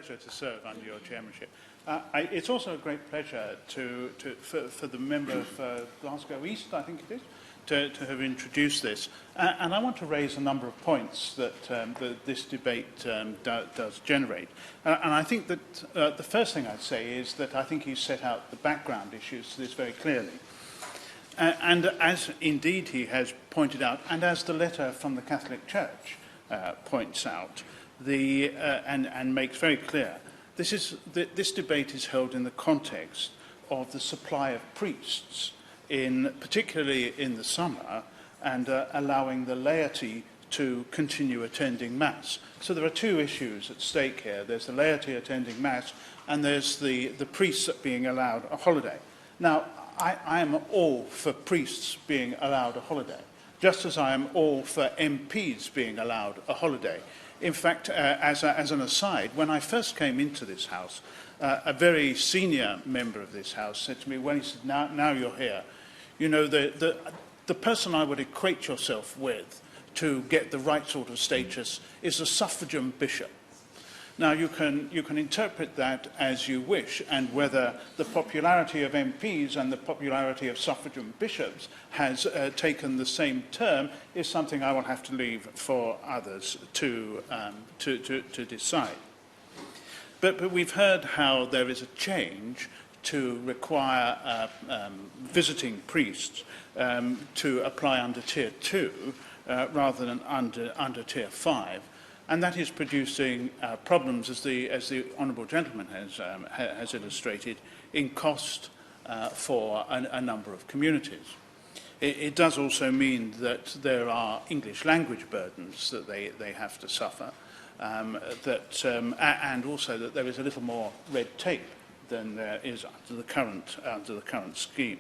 pleasure to serve under your chairmanship. It's also a great pleasure for the member for Glasgow East, I think it is, to have introduced this. And I want to raise a number of points that this debate does generate. And I think that the first thing I'd say is that I think he's set out the background issues to this very clearly. And as indeed he has pointed out, and as the letter from the Catholic Church points out, and makes very clear, this debate is held in the context of the supply of priests, particularly in the summer, and allowing the laity to continue attending Mass. So there are two issues at stake here. There's the laity attending Mass, and there's the priests being allowed a holiday. Now, I am all for priests being allowed a holiday, just as I am all for MPs being allowed a holiday. In fact, as an aside, when I first came into this House, a very senior member of this House said to me, when he said, now you're here, you know, the person I would equate yourself with to get the right sort of status is a suffragan bishop. Now, you can interpret that as you wish, and whether the popularity of MPs and the popularity of suffragan bishops has taken the same term is something I will have to leave for others to decide. But we've heard how there is a change to require visiting priests to apply under Tier 2 rather than under Tier 5. And that is producing problems, as the Honourable Gentleman has illustrated, in cost for a number of communities. It does also mean that there are English language burdens that they have to suffer, and also that there is a little more red tape than there is under the current scheme.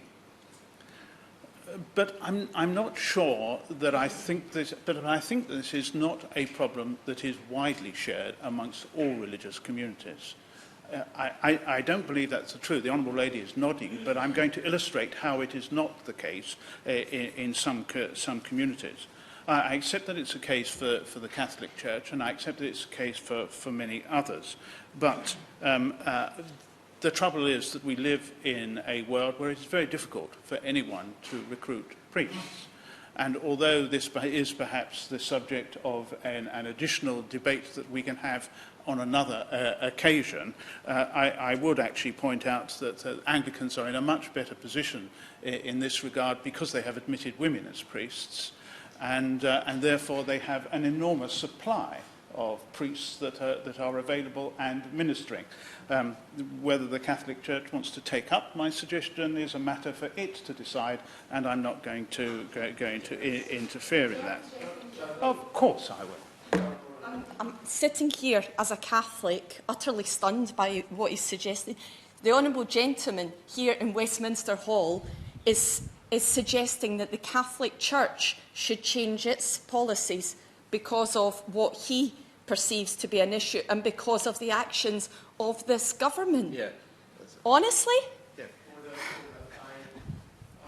But I'm not sure that I think this, but I think this is not a problem that is widely shared amongst all religious communities. I don't believe that's true. The Honourable Lady is nodding, but I'm going to illustrate how it is not the case in some communities. I accept that it's a case for the Catholic Church, and I accept that it's a case for many others. But the trouble is that we live in a world where it is very difficult for anyone to recruit priests. And although this is perhaps the subject of an additional debate that we can have on another occasion, I would actually point out that Anglicans are in a much better position in this regard because they have admitted women as priests, and therefore they have an enormous supply of priests that are available and ministering. Whether the Catholic Church wants to take up my suggestion is a matter for it to decide, and I'm not going to interfere in that. Of course I will. I'm sitting here as a Catholic, utterly stunned by what he's suggesting. The Honourable Gentleman here in Westminster Hall is suggesting that the Catholic Church should change its policies because of what he perceives to be an issue and because of the actions of this government. Yeah. Honestly? Yeah.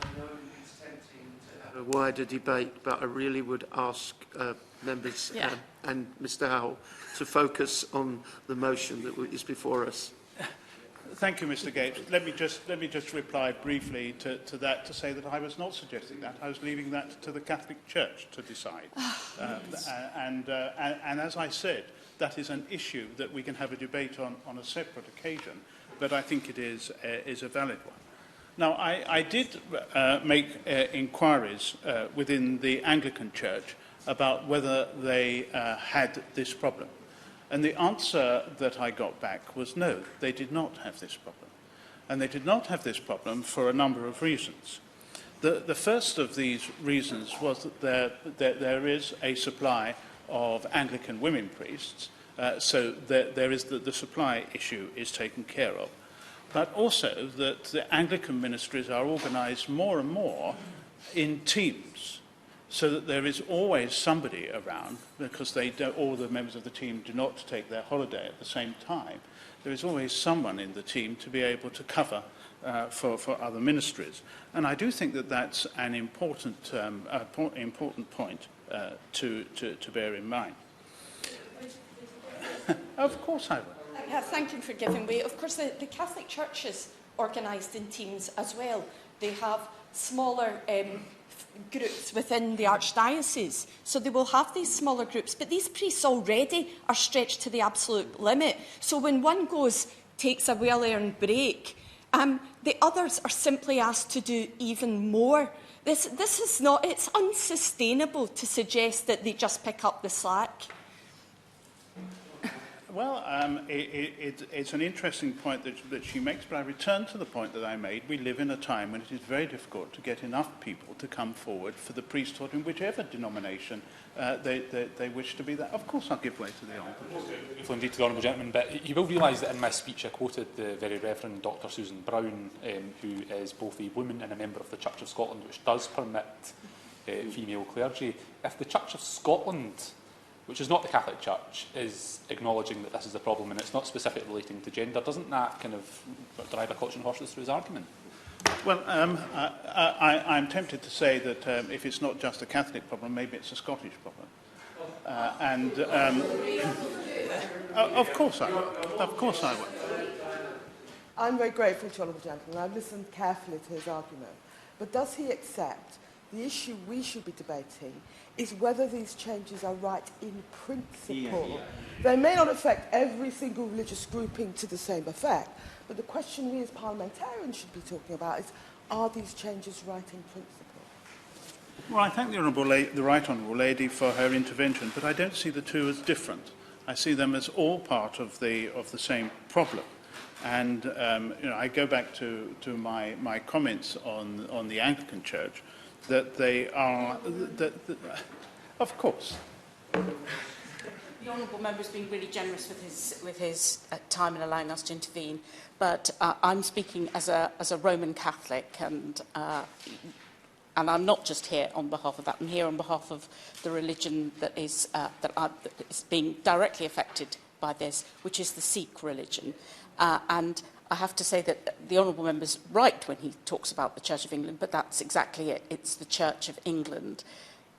I know it's tempting to have a wider debate, but I really would ask members and Mr. Howell to focus on the motion that is before us. Thank you, Mr. Gates. Let me just reply briefly to that, to say that I was not suggesting that. I was leaving that to the Catholic Church to decide. And as I said, that is an issue that we can have a debate on a separate occasion, but I think it is a valid one. Now, I did make inquiries within the Anglican Church about whether they had this problem. And the answer that I got back was no, they did not have this problem. And they did not have this problem for a number of reasons. The first of these reasons was that there is a supply of Anglican women priests, so there is the supply issue is taken care of. But also that the Anglican ministries are organised more and more in teams, so that there is always somebody around, because all the members of the team do not take their holiday at the same time. There is always someone in the team to be able to cover for other ministries. And I do think that that's an important point to bear in mind. Of course I will. Yeah, thank you for giving way. Of course, the Catholic Church is organised in teams as well. They have smaller groups within the Archdiocese, so they will have these smaller groups. But these priests already are stretched to the absolute limit. So when one takes a well-earned break, the others are simply asked to do even more. This is not, it's unsustainable to suggest that they just pick up the slack. Well, it's an interesting point that she makes, but I return to the point that I made. We live in a time when it is very difficult to get enough people to come forward for the priesthood in whichever denomination they wish to be there. Of course, I'll give way to the Honourable. Indeed to the Honourable Gentleman, but you will realise that in my speech I quoted the very Reverend Dr Susan Brown, who is both a woman and a member of the Church of Scotland, which does permit female clergy. If the Church of Scotland, which is not the Catholic Church, is acknowledging that this is a problem and it's not specifically relating to gender, doesn't that kind of drive a collection of horses through his argument? Well, I'm tempted to say that if it's not just a Catholic problem, maybe it's a Scottish problem. Of course I will. Of course I will. I'm very grateful to Honourable Gentleman. I've listened carefully to his argument. But does he accept the issue we should be debating is whether these changes are right in principle? They may not affect every single religious grouping to the same effect, but the question we as parliamentarians should be talking about is, are these changes right in principle? Well, I thank the Right Honourable Lady for her intervention, but I don't see the two as different. I see them as all part of the same problem. And I go back to my comments on the Anglican Church, that they are, of course. The Honourable Member has been really generous with his time in allowing us to intervene, but I'm speaking as a Roman Catholic, and I'm not just here on behalf of that. I'm here on behalf of the religion that is being directly affected by this, which is the Sikh religion. And I have to say that the Honourable Member's right when he talks about the Church of England, but that's exactly it. It's the Church of England.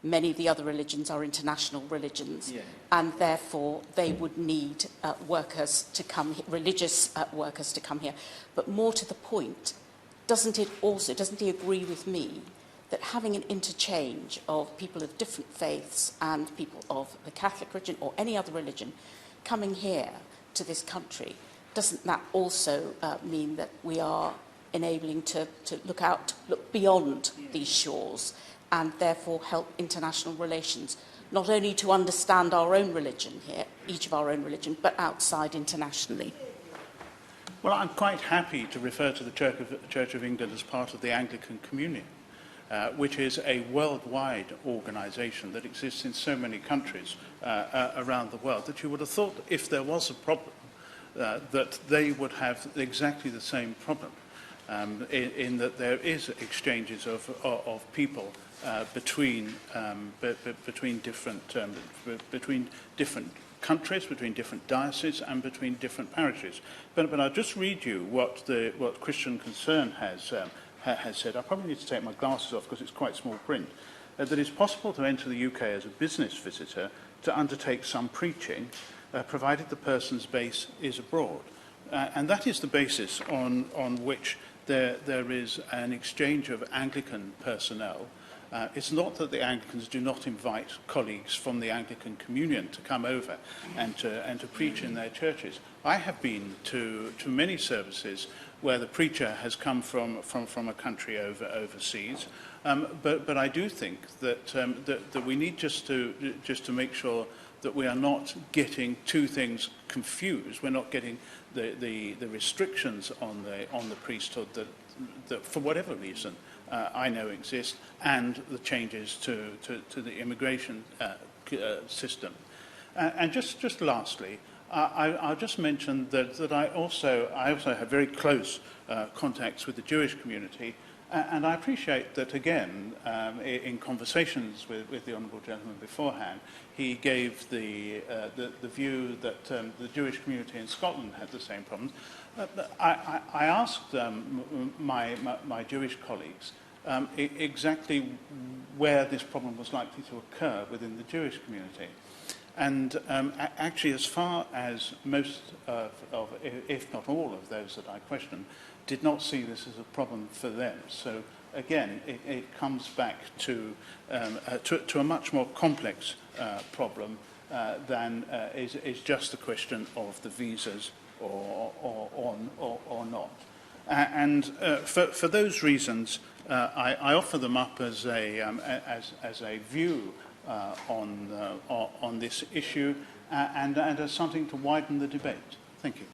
Many of the other religions are international religions, and therefore they would need workers to come, religious workers to come here. But more to the point, doesn't he agree with me that having an interchange of people of different faiths and people of the Catholic religion or any other religion coming here to this country, doesn't that also mean that we are enabling to look beyond these shores and therefore help international relations, not only to understand our own religion here, each of our own religion, but outside internationally? Well, I'm quite happy to refer to the Church of England as part of the Anglican Communion, which is a worldwide organisation that exists in so many countries around the world, that you would have thought if there was a problem, that they would have exactly the same problem, in that there is exchanges of people between different countries, between different dioceses, and between different parishes. But I'll just read you what Christian Concern has said. I probably need to take my glasses off because it's quite small print. That it's possible to enter the UK as a business visitor to undertake some preaching, provided the person's base is abroad. And that is the basis on which there is an exchange of Anglican personnel. It's not that the Anglicans do not invite colleagues from the Anglican Communion to come over and to preach in their churches. I have been to many services where the preacher has come from a country overseas, but I do think that we need just to make sure that we are not getting two things confused. We're not getting the restrictions on the priesthood that for whatever reason I know exist, and the changes to the immigration system. And just lastly, I'll just mention that I also have very close contacts with the Jewish community, and I appreciate that, again, in conversations with the Honourable Gentleman beforehand, he gave the view that the Jewish community in Scotland had the same problems. I asked my Jewish colleagues exactly where this problem was likely to occur within the Jewish community. And actually, as far as most if not all of those that I questioned, did not see this as a problem for them. So again, it comes back to a much more complex problem than is just a question of the visas or not. And for those reasons, I offer them up as a view on this issue and as something to widen the debate. Thank you.